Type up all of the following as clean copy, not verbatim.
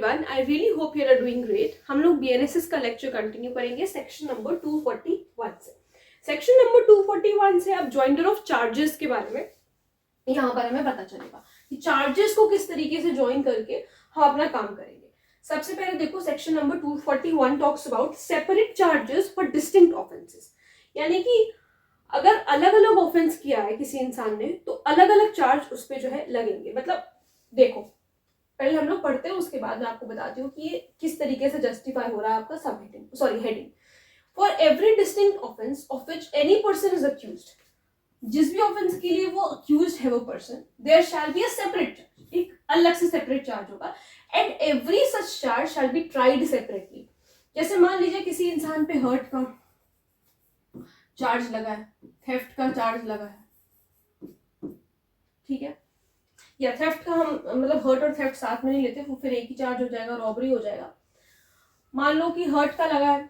Everyone, I really hope you are doing great. हम लोग BNSS का लेक्चर कंटिन्यू करेंगे सेक्शन नंबर 241 से। सेक्शन नंबर 241 से अब जॉइंटर ऑफ चार्जेस के बारे में यहाँ पर हमें पता चलेगा कि चार्जेस को किस तरीके से ज्वाइन करके हम अपना काम करेंगे। सबसे पहले देखो, section number 241 talks about separate charges for distinct offences. यानी कि अगर अलग अलग ऑफेंस किया है किसी इंसान ने तो अलग अलग चार्ज उस पर जो है लगेंगे। मतलब देखो, पहले हम लोग पढ़ते हैं, उसके बाद मैं आपको बताती हूँ कि ये किस तरीके से जस्टिफाई हो रहा है आपका sub heading. For every distinct offence of which any person is accused, जिस भी ऑफेंस के लिए वो अक्यूज्ड है वो person, there shall be a separate charge, एक अलग से सेपरेट चार्ज होगा। And every such charge shall be tried separately. जैसे मान लीजिए किसी इंसान पे हर्ट का चार्ज लगा है, थेफ्ट का चार्ज लगा है, ठीक है, या थेफ्ट का हम मतलब हर्ट और थेफ्ट साथ में नहीं लेते, वो फिर एक ही चार्ज हो जाएगा, रॉबरी हो जाएगा। मान लो कि हर्ट का लगा है,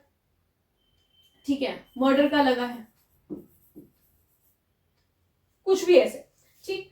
ठीक है, मर्डर का लगा है, कुछ भी ऐसे, ठीक।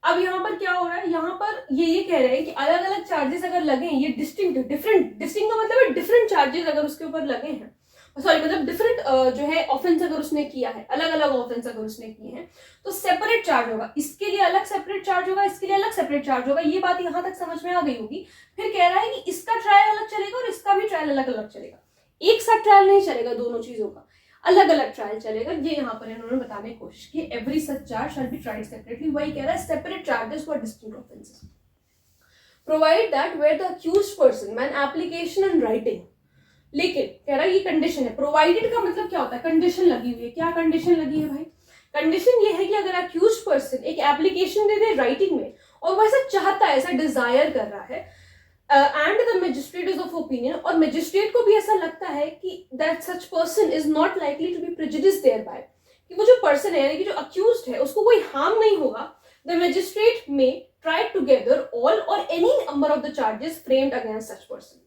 अब यहाँ पर क्या हो रहा है, यहाँ पर ये कह रहे हैं कि अलग अलग चार्जेस अगर लगे, ये डिस्टिंक्ट का मतलब है डिफरेंट चार्जेस अगर उसके ऊपर लगे हैं, सॉरी मतलब डिफरेंट जो है ऑफेंस अगर उसने किया है, अलग अलग ऑफेंस अगर उसने किए हैं तो सेपरेट चार्ज होगा। इसके लिए अलग सेपरेट चार्ज होगा, इसके लिए अलग सेपरेट चार्ज होगा। ये बात यहाँ तक समझ में आ गई होगी। फिर कह रहा है कि इसका ट्रायल अलग चलेगा और इसका भी ट्रायल अलग अलग चलेगा। एक साथ ट्रायल नहीं चलेगा, दोनों चीजों का अलग अलग ट्रायल चलेगा। ये यहाँ पर इन्होंने बताने की कोशिश की, every such charge shall be tried separately. वही कह रहा है separate charges for distinct offences, provide that where the accused person man application and writing. लेकिन कह रहा है ये कंडीशन है। प्रोवाइडेड का मतलब क्या होता है, कंडीशन लगी हुई है। क्या कंडीशन लगी है भाई? कंडीशन ये है कि अगर अक्यूज्ड पर्सन एक एप्लीकेशन दे दे राइटिंग में और वो ऐसा चाहता है, ऐसा डिजायर कर रहा है, and the magistrate is of opinion, और मजिस्ट्रेट को भी ऐसा लगता है कि that such person is not likely to be prejudiced thereby, कि वो जो पर्सन है यानी कि जो अक्यूज्ड है उसको कोई हार्म नहीं होगा, द मजिस्ट्रेट में ट्राई टुगेदर ऑल और any number of the charges framed against such person.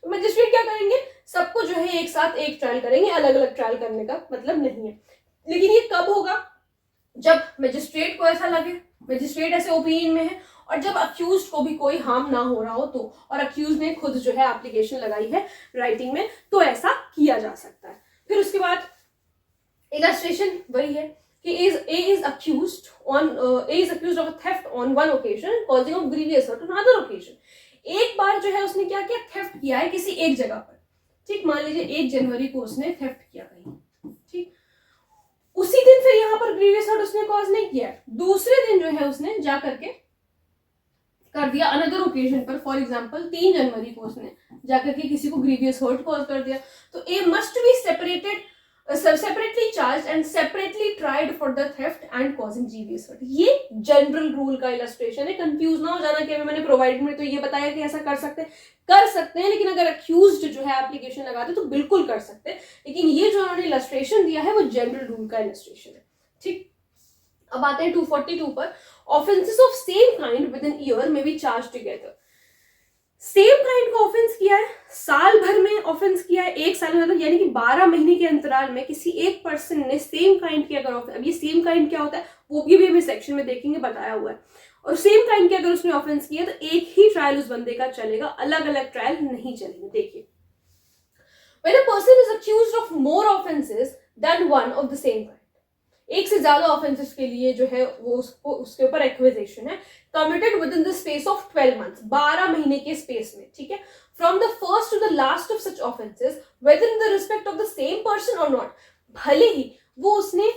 तो मजिस्ट्रेट क्या करेंगे, सबको जो है एक साथ एक ट्रायल करेंगे, अलग अलग ट्रायल करने का मतलब नहीं है। लेकिन ये कब होगा? जब मजिस्ट्रेट को ऐसा लगे, मजिस्ट्रेट ऐसे ओपिनियन में है, और जब अक्यूज्ड को भी कोई हार्म ना हो रहा हो तो, और अक्यूज्ड ने खुद जो है एप्लीकेशन लगाई है राइटिंग में, तो ऐसा किया जा सकता है। फिर उसके बाद इलस्ट्रेशन वही है कि A is accused of a theft on one occasion, causing of grievous hurt on another occasion। एक बार जो है उसने क्या किया, थेफ्ट किया है किसी एक जगह पर, ठीक। मान लीजिए 1 जनवरी को उसने थेफ्ट किया कहीं, ठीक। उसी दिन फिर यहाँ पर ग्रीवियस हर्ट उसने कॉज नहीं किया, दूसरे दिन जो है उसने जा करके कर दिया अनदर ओकेजन पर। फॉर एग्जांपल 3 जनवरी को उसने जाकर के किसी को ग्रीवियस हर्ट कॉज कर दिया। तो A must be separately charge and separately tried for the theft and causing grievous hurt. ये जनरल रूल का इलस्ट्रेशन है। कंफ्यूज ना हो जाना कि मैंने प्रोवाइडेड में तो ये बताया कि ऐसा कर सकते हैं, लेकिन अगर अक्यूज्ड जो है एप्लीकेशन लगाते तो बिल्कुल कर सकते हैं। लेकिन ये जो उन्होंने इलस्ट्रेशन दिया है वो जनरल रूल का इलस्ट्रेशन है, ठीक। अब आते हैं 242 पर। Offences of same kind within year में be charge together. Same kind का ऑफेंस किया है, साल भर में ऑफेंस किया है, एक साल में, मतलब यानी कि 12 महीने के अंतराल में किसी एक पर्सन ने सेम काइंड की अगर ऑफेंस, अब ये सेम काइंड क्या होता है वो भी हमें सेक्शन में देखेंगे, बताया हुआ है। और सेम काइंड के अगर उसने ऑफेंस किया तो एक ही ट्रायल उस बंदे का चलेगा, अलग अलग ट्रायल नहीं चलेंगे। देखिए, when a person is accused of more offenses than one of the same kind, एक से ज्यादा ऑफेंसेस के लिए जो है वो उसके ऊपर एक्विजिशन है, committed within the space of 12 months, 12 महीने के स्पेस में, ठीक है, from the first to the last of such offences whether in the respect of the same person और नॉट। भले ही वो उसने,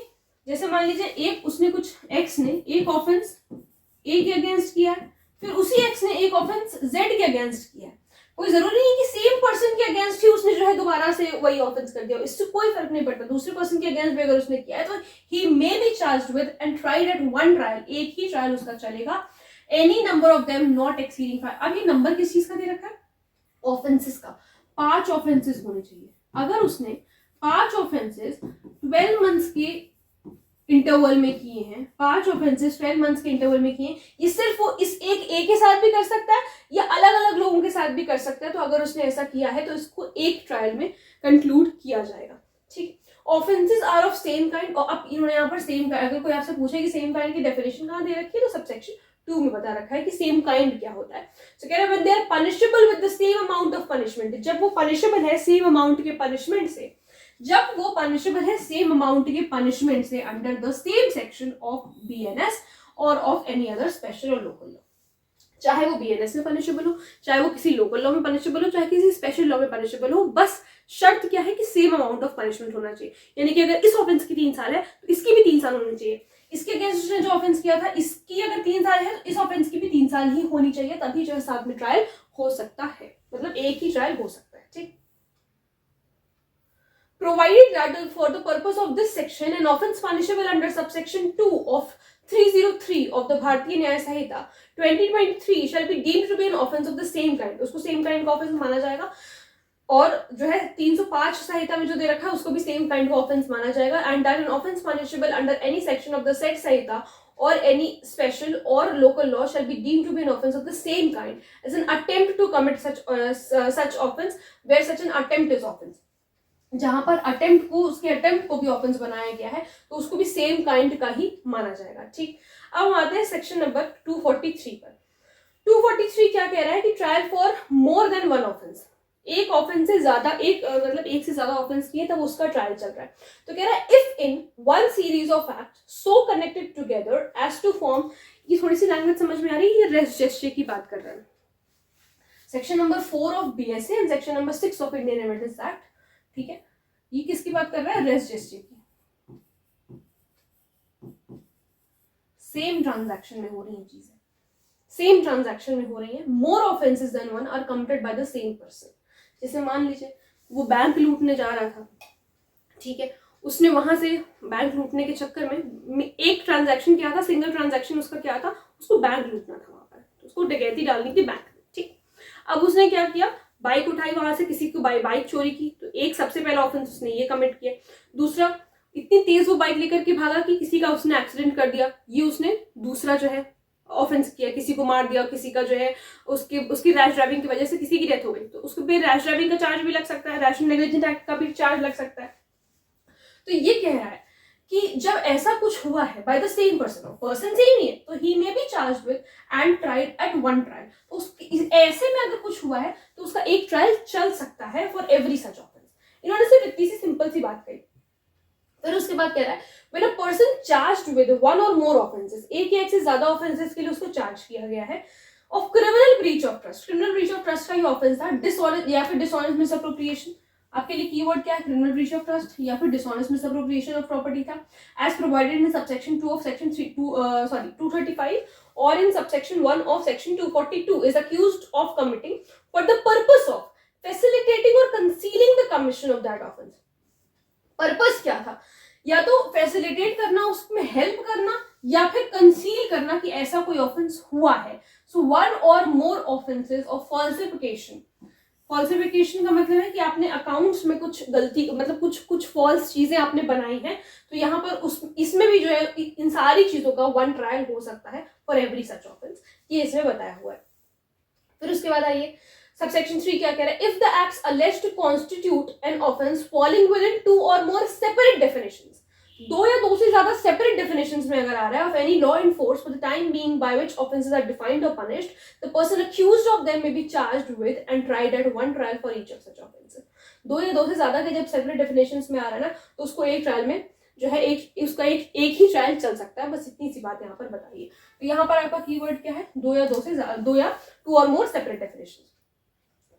जैसे मान लीजिए एक उसने कुछ एक्स ने एक ऑफेंस ए के अगेंस्ट किया है, फिर उसी एक्स ने एक ऑफेंस जेड के अगेंस्ट किया है, कोई जरूरी नहीं कि सेम पर्सन के अगेंस्ट ही उसने जो है दोबारा से वही ऑफेंस कर दिया, इससे कोई फर्क नहीं पड़ता। दूसरे पर्सन के अगेंस्ट भी अगर उसने किया है तो he may be charged with and tried at one trial, एक ही ट्रायल उसका चलेगा, any number of them not exceeding 5। अब ये नंबर किस चीज का दे रखा है? ऑफेंसेस का। 5 ऑफेंसेस होने चाहिए। अगर उसने 5 ऑफेंसेस 12 मंथ्स के इंटरवल में किए हैं, 5 ऑफेंसेस 12 मंथ्स के इंटरवल में किए हैं, ये सिर्फ वो इस एक के साथ भी कर सकता है या अलग अलग लोगों के साथ भी कर सकता है। तो अगर उसने ऐसा किया है तो इसको एक ट्रायल में कंक्लूड किया जाएगा, ठीक। Offences are of same kind, और अब इन्होंने यहाँ पर सेम, अगर कोई आपसे पूछे कि सेम काइंड की डेफिनेशन कहाँ दे रखी है तो सबसेक्शन 2 में बता रखा है कि सेम काइंड क्या होता है। तो कह रहा है when they are punishable with the same amount of punishment, जब वो पनिशेबल है सेम अमाउंट के पनिशमेंट से, जब वो पनिशेबल है सेम अमाउंट के पनिशमेंट से under the same section of BNS और ऑफ एनी अदर स्पेशल और लोकल लॉ, चाहे वो बीएनएस में पनिशेबल हो, चाहे वो किसी लोकल लॉ में पनिशेबल हो, चाहे किसी स्पेशल लॉ में पनिशेबल हो, बस शर्त क्या है कि सेम अमाउंट ऑफ पनिशमेंट होना चाहिए। यानी कि अगर इस ऑफेंस की 3 साल है तो इसकी भी 3 साल होनी चाहिए, इसके अगेंस्ट उसने जो ऑफेंस किया था इसकी अगर 3 साल है तो इस ऑफेंस की भी 3 साल ही होनी चाहिए, तभी जो है साथ में ट्रायल हो सकता है, मतलब एक ही ट्रायल हो सकता है। ठीक, provided that for the purpose of this section an offence punishable under subsection 2 of 303 of the Bharatiya Nyaya Sanhita 2023 shall be deemed to be an offence of the same kind, उसको same kind का offence माना जाएगा, और जो है 305 संहिता में जो दे रखा है उसको भी सेम काइंड का ऑफेंस माना जाएगा, and that an offence punishable under any section of the said Samhita or any special or local law shall be deemed to be an offence of the same kind as an attempt to commit such offence where such an attempt is offence। जहां पर attempt को, उसके attempt को भी offence बनाया गया है तो उसको भी सेम काइंड का ही माना जाएगा। ठीक, अब हम आते हैं सेक्शन नंबर 243 पर। 243 क्या कह रहा है कि trial for more than one offence, एक ऑफेंस से ज्यादा, मतलब एक से ज्यादा ऑफेंस किए तब उसका ट्रायल चल रहा है। तो कह रहा है if in one series of act so connected together as to form, ये थोड़ी सी लैंग्वेज समझ में आ रही है, ये रेस जेस्चर की बात कर रहा है। Section number 4 of BSA and section number 6 of Indian evidence act. ठीक है, ये किसकी बात कर रहा है? रेस जेस्चर की। सेम ट्रांजैक्शन में हो रही है चीजें, सेम ट्रांजैक्शन में हो रही है, more offences than one are committed by the same person. जैसे मान लीजिए वो बैंक लूटने जा रहा था, ठीक है, उसने वहां से बैंक लूटने के चक्कर में एक ट्रांजैक्शन किया था, सिंगल ट्रांजैक्शन उसका क्या था, उसको बैंक लूटना था वहां पर, तो उसको डकैती डालनी थी बैंक में। ठीक, अब उसने क्या किया, बाइक उठाई वहां से, किसी को बाइक चोरी की, तो एक सबसे पहला ऑफेंस उसने ये कमिट किया। दूसरा, इतनी तेज वो बाइक लेकर के भागा कि किसी का उसने एक्सीडेंट कर दिया, ये उसने दूसरा जो है ऑफेंस किया, किसी को मार दिया, किसी का जो है उसकी रैश ड्राइविंग की वजह से किसी की डेथ हो गई, तो उसको भी रैश ड्राइविंग का चार्ज भी लग सकता है, रैश नेग्लिजेंट एक्ट का भी चार्ज लग सकता है। तो ये कह रहा है कि जब ऐसा कुछ हुआ है by the same person, person same ही है, तो he may be charged with and tried at one trial, तो ऐसे में अगर कुछ हुआ है तो उसका एक ट्रायल चल सकता है फॉर एवरी सच ऑफेंस। इन्होंने सिर्फ इतनी सी सिंपल सी बात कही। फिर उसके बाद कह रहा है when a person charged with one or more offences, एक या एक से ज्यादा ऑफेंसेस के लिए उसको चार्ज किया गया है, of criminal breach of trust, criminal breach of trust का ही ऑफेंस था, डिसऑनेस्ट या फिर डिसऑनेस्ट मिसअप्रोप्रिएशन, आपके लिए कीवर्ड क्या है, क्रिमिनल ब्रीच ऑफ ट्रस्ट या फिर डिसऑनेस्ट मिसअप्रोप्रिएशन ऑफ प्रॉपर्टी था, as provided in subsection 2 of section 235 or in subsection 1 of section 242 is accused of committing for the purpose of facilitating or concealing the commission of that offence. Purpose क्या था, या तो facilitate करना, उसमें help करना, या फिर कंसील करना कि ऐसा कोई ऑफेंस हुआ है। So one or more offences of falsification, falsification का मतलब है कि आपने अकाउंट्स में कुछ गलती, मतलब कुछ फॉल्स चीजें आपने बनाई हैं, तो यहाँ पर इसमें भी जो है इन सारी चीजों का वन ट्रायल हो सकता है फॉर एवरी सच ऑफेंस, ये इसमें बताया हुआ है। फिर उसके बाद आइए सबसेक्शन 3 क्या कह रहा है, if the acts alleged to constitute an offense falling within 2 or more separate definitions, 2 या 2 से ज्यादा सेपरेट डेफिनेशंस में अगर आ रहा है, of any law in force for the time being by which offences are defined or punished, the person accused of them may be charged with and tried at one trial for each of such offences. 2 या 2 से ज्यादा के जब separate definitions में आ रहा है ना, तो उसको एक ट्रायल में जो है उसका एक ही ट्रायल चल सकता है, बस इतनी सी बात यहाँ पर बताइए। तो यहाँ पर आपका कीवर्ड क्या है, 2 या 2 से ज्यादा, 2 या 2 और मोर सेपरेट डेफिनेशंस।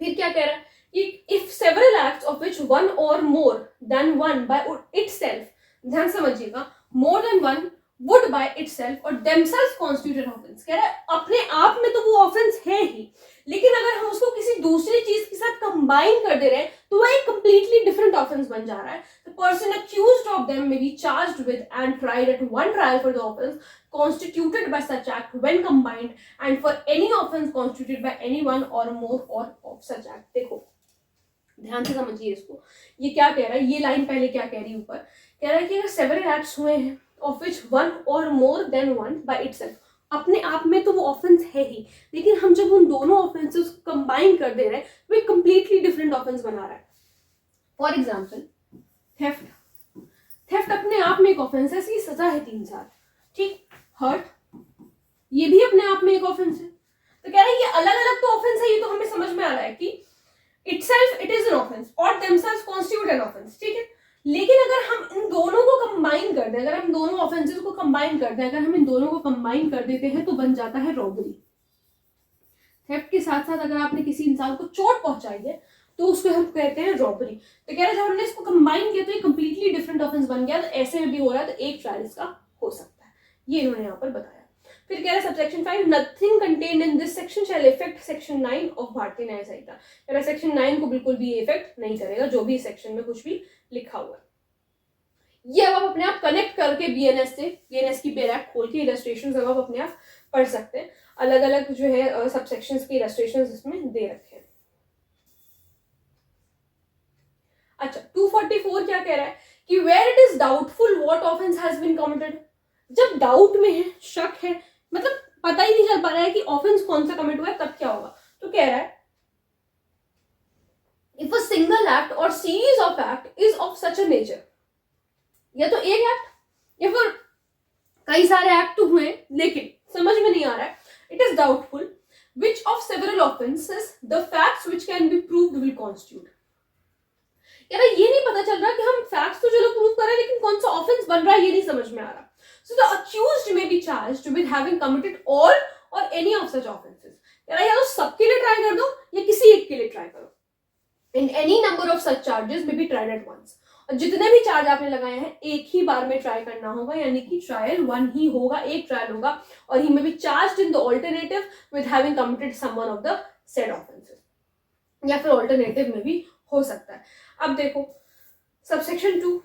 फिर क्या कह रहा है कि if several acts of which one or more than one by itself, ध्यान समझिएगा, more than one would by itself or themselves constitute an offence, कह रहा है अपने आप में तो वो ऑफेंस है ही, लेकिन अगर हम उसको किसी दूसरी चीज के साथ कंबाइन कर दे रहे हैं तो वह एक कंप्लीटली डिफरेंट ऑफेंस बन जा रहा है। The person accused of them may be charged with and tried at one trial for the offence constituted by such act when combined and for any offense constituted by any one or more or of such act। देखो ध्यान से समझिए इसको, ये क्या कह रहा है, ये लाइन पहले क्या कह रही है, ऊपर कह रहा है कि अगर सेवरल एक्ट्स हुए हैं of which one or more than one by itself, अपने आप में तो वो ऑफेंस है ही, लेकिन हम जब उन दोनों ऑफेंसेस को कंबाइन कर दे रहे हैं वो एक कंप्लीटली डिफरेंट ऑफेंस बना रहा है। फॉर एग्जाम्पल थेफ्ट, थेफ्ट अपने आप में एक ऑफेंस है, इसकी सजा है 3 साल, ठीक, हर्ट, ये भी अपने आप में एक ऑफेंस है। तो कह रहा है ये अलग अलग तो ऑफेंस है, ये तो हमें समझ में आ रहा है कि itself it is an offense और themselves constitute an offense, ठीक है। लेकिन अगर हम इन दोनों को कंबाइन कर दें, अगर हम दोनों ऑफेंसेस को कंबाइन कर दें, अगर हम इन दोनों को कंबाइन कर देते हैं तो बन जाता है रॉबरी। थेफ्ट के साथ साथ अगर आपने किसी इंसान को चोट पहुंचाई है तो उसको हम कहते हैं रॉबरी। तो कह रहे जब हमने इसको कंबाइन किया तो ये कंप्लीटली डिफरेंट ऑफेंस बन गया। तो ऐसे में भी हो रहा है तो एक ट्रायल इसका हो सकता है, ये इन्होंने यहाँ पर बताया। फिर कह रहा है subsection 5 nothing contained in this section shall effect section 9 of भारतीय न्याय संहिता। कह रहा सेक्शन 9 को बिल्कुल भी इफेक्ट नहीं करेगा, जो भी सेक्शन में कुछ भी लिखा हुआ है। ये अब आप अपने आप कनेक्ट करके बीएनएस से, बीएनएस की बैरक खोल के इलस्ट्रेशन अब आप अपने आप पढ़ सकते हैं। अलग अलग जो है सबसेक्शंस के इलस्ट्रेशन इसमें दे रखे हैं। अच्छा 244 क्या कह रहा है कि where it is doubtful what offence has been committed. जब डाउट में है, शक है, मतलब पता ही नहीं चल पा रहा है कि ऑफेंस कौन सा कमिट हुआ है, तब क्या होगा। तो कह रहा है इफ अ सिंगल एक्ट और series of act is of such a nature, या तो एक एक्ट या फिर कई सारे एक्ट हुए लेकिन समझ में नहीं आ रहा है, it is doubtful which of several offences the facts which can be proved will constitute. यार ये नहीं पता चल रहा कि हम फैक्ट्स तो चलो प्रूव कर रहे हैं लेकिन कौन सा ऑफेंस बन रहा है ये नहीं समझ में आ रहा। So the accused may be charged with having committed all और एनी ऑफ सच ऑफेंसेस। यार या तो सबके लिए ट्राई कर दो या किसी एक के लिए ट्राई करो। In any number of such charges may be tried at once. और जितने भी चार्ज आपने लगाए हैं एक ही बार में ट्राई करना होगा, यानी कि ट्रायल 1 ही होगा, एक ट्रायल होगा। और he may be charged in the alternative with having committed some one of the said offences, या फिर ऑल्टरनेटिव में भी हो सकता है। अब देखो subsection 2,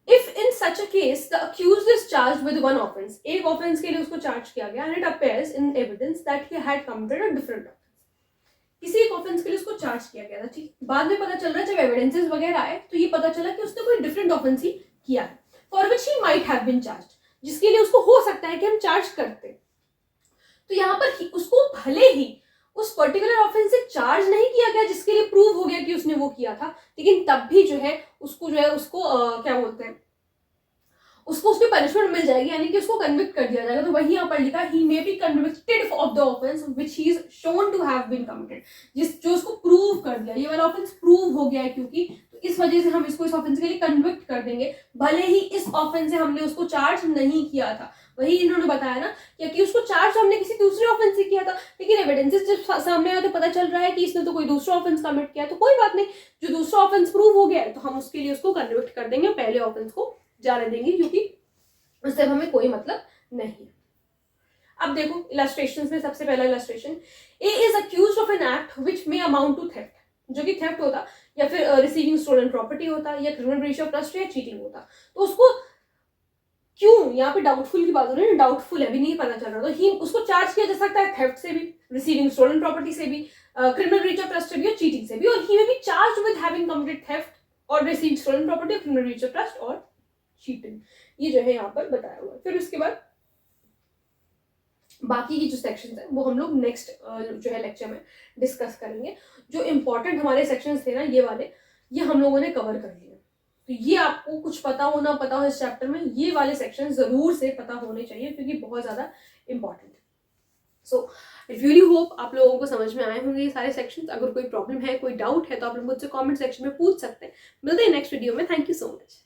if in such a case the accused is charged with one offence, एक ऑफेंस के लिए उसको चार्ज किया गया, and it appears in evidence that he had committed a different offence. किसी एक ऑफेंस के लिए उसको चार्ज किया गया था, ठीक। बाद में पता चल रहा है जब एविडेंसेस वगैरह आए तो ये पता चला कि उसने कोई डिफरेंट ऑफेंस ही किया है, for which he might have been charged, जिसके लिए उसको हो सकता है कि हम चार्ज करते। तो यहाँ पर उसको भले ही उस पर्टिकुलर ऑफेंस से चार्ज नहीं किया गया जिसके लिए प्रूव हो गया कि उसने वो किया था, लेकिन तब भी जो है उसको क्या बोलते हैं, उसको उसकी पनिशमेंट मिल जाएगी, यानी कि उसको कन्विक्ट कर दिया जाएगा। तो वही यहाँ पर लिखा he may be convicted of the offence which he is shown to have been committed, जो उसको प्रूव कर दिया, ये वाला ऑफेंस प्रूव हो गया है क्योंकि, तो इस वजह से हम इसको इस ऑफेंस के लिए कन्विक्ट कर देंगे, भले ही इस ऑफेंस से हमने उसको चार्ज नहीं किया था। वही इन्होंने बताया ना, क्योंकि उसको चार्ज हमने किसी दूसरे ऑफेंस से किया था, लेकिन एविडेंसेस जब सामने आए तो पता चल रहा है कि इसने तो कोई दूसरा ऑफेंस कमिट किया, तो कोई बात नहीं, जो दूसरा ऑफेंस प्रूव हो गया है तो हम उसके लिए उसको कन्विक्ट कर देंगे, पहले ऑफेंस को जाने देंगे, क्योंकि उससे हमें कोई मतलब नहीं है। अब देखो इलस्ट्रेशंस में सबसे पहला illustration, A is accused of an act which may amount to theft, जो कि थेफ्ट होता या फिर रिसीविंग स्टोलन प्रॉपर्टी होता या क्रिमिनल ब्रीच ऑफ ट्रस्ट या चीटिंग होता। तो उसको क्यों यहाँ पे डाउटफुल की बात हो रही है, डाउटफुल है, अभी नहीं पता चल रहा, तो ही उसको चार्ज किया जा सकता है थेफ्ट से भी, रिसीविंग स्टोलन प्रॉपर्टी से भी, क्रिमिनल ब्रीच ऑफ ट्रस्ट से भी और चीटिंग से भी, और he may be charged with having committed theft or received stolen property or criminal breach of trust or cheating, ये जो है यहाँ पर बताया हुआ है। फिर उसके बाद बाकी की जो सेक्शंस है वो हम लोग नेक्स्ट जो है लेक्चर में डिस्कस करेंगे। जो इंपॉर्टेंट हमारे सेक्शंस थे ना ये वाले, ये हम लोगों ने कवर कर लिए, तो ये आपको कुछ पता हो ना पता हो इस चैप्टर में, ये वाले सेक्शन जरूर से पता होने चाहिए क्योंकि बहुत ज्यादा इंपॉर्टेंट है। सो रियली होप आप लोगों को समझ में आए होंगे ये सारे सेक्शंस। अगर कोई प्रॉब्लम है, कोई डाउट है तो आप लोग मुझसे कमेंट सेक्शन में पूछ सकते हैं। मिलते हैं नेक्स्ट वीडियो में। Thank you so much.